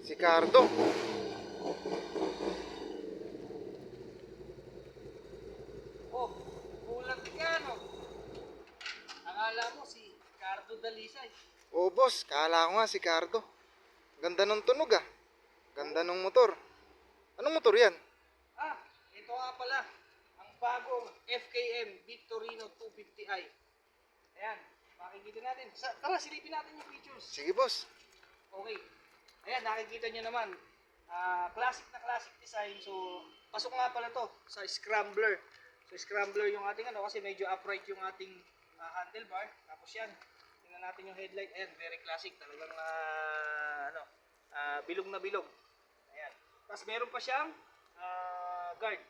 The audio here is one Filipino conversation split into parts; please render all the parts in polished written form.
Si Cardo. Oh, bulag ka, no? Akala mo si Cardo Dalisay. Oh boss, kala ko nga si Cardo. Ganda ng tunog ah. Ganda ng motor. Anong motor yan? Ah, ito nga pala. Ang bagong FKM Victorino 250i. Ayan, makikita natin. Tara, silipin natin yung features. Sige boss. Okay. Ayan, nakikita nyo naman. Classic na classic design. So, pasok nga pala to sa scrambler. So, scrambler yung ating ano, kasi medyo upright yung ating handlebar. Tapos yan, tingnan natin yung headlight. Ayan, very classic. Talagang bilog na bilog. Ayan. Tapos meron pa siyang guard.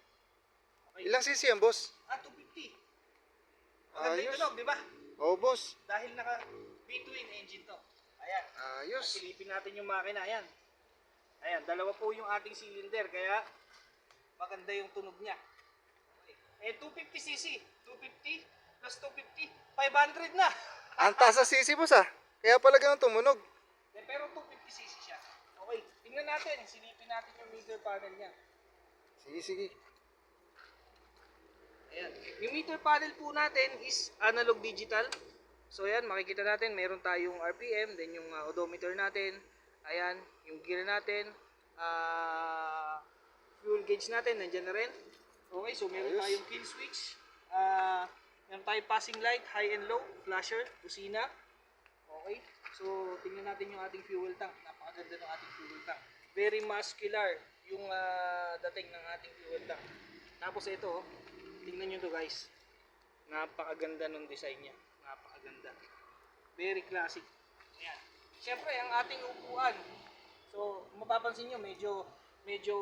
Okay. Ilang cc yan boss? 250. Maganda yung Ayos. tunog, di ba? Oh boss. Dahil naka V-twin engine to. Ayan. Ayos. Silipin natin yung makina. Ayan. Ayan, dalawa po yung ating cylinder. Kaya maganda yung tunog niya. Okay. 250cc. 250 plus 250. 500 na. Ang taas sa cc boss ah. Kaya pala ganun tumunog. Pero 250cc siya. Okay. Tingnan natin. Silipin natin yung meter panel niya. Sige, sige. Ayan. Yung meter panel po natin is analog digital. So ayan, makikita natin meron tayong RPM, then yung odometer natin. Ayan, yung gear natin, fuel gauge natin, nandiyan na rin. Okay, so meron Ayos. tayong kill switch. Meron tayong passing light, high and low, flasher, kusina. Okay, so tingnan natin yung ating fuel tank. Napakaganda ng ating fuel tank. Very muscular yung dating ng ating fuel tank. Tapos ito, tingnan nyo to guys. Napakaganda ng design niya. Napakaganda. Very classic. Ayan. Siyempre, ang ating upuan. So, mapapansin nyo, medyo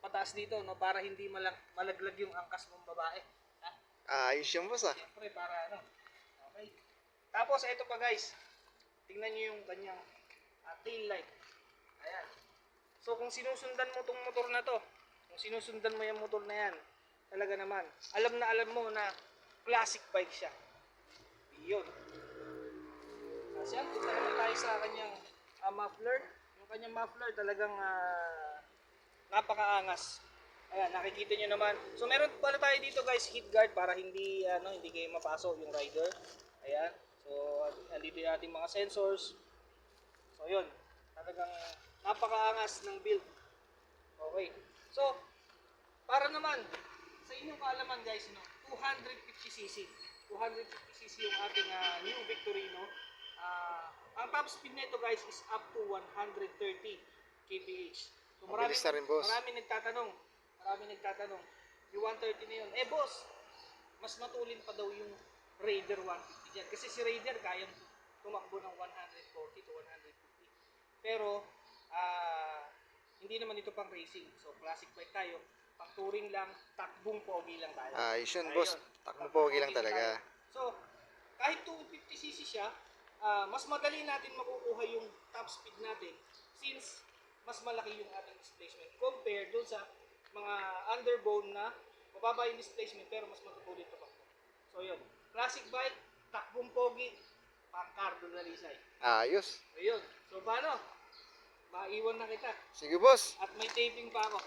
pataas dito, no? Para hindi malaglag yung angkas ng babae. Ha? Ayos yan boss ah. Siyempre, para ano. Okay. Tapos, ito pa guys. Tingnan nyo yung kanyang tail light. Ayan. So, kung sinusundan mo tong motor na to, kung sinusundan mo yung motor na yan, talaga naman, alam mo na classic bike siya. Yun. Kasi yan, tignan naman tayo sa kanyang muffler. Yung kanyang muffler talagang napakaangas. Ayan, nakikita nyo naman. So meron pala tayo dito guys, heat guard para hindi kayo mapasok yung rider. Ayan. So andito yung ating mga sensors. So yun, talagang napakaangas ng build. Okay. So para naman sa inyong kaalaman guys, 250cc. 250cc yung ating new Victorino. Ang top speed nito guys is up to 130 kph. So Mabilis na rin, boss. Marami nagtatanong. Yung 130 na yun. Boss, mas matulin pa daw yung Raider 150 dyan. Kasi si Raider kayang tumakbo ng 140 to 150. Pero, hindi naman ito pang racing. So, classic bike tayo. Pang touring lang, takbong pogi lang tayo. Ayos yun boss. Takbo pogi lang talaga. So, kahit 250cc siya, mas madali natin makukuha yung top speed natin since mas malaki yung ating displacement compared doon sa mga underbone na mababa yung displacement pero mas matutulit pa. So yun, classic bike, takbong pogi, pang Cardo Dalisay. Ayos. So yun, so paano? Maiwan na kita Sige boss. at may taping pa ako.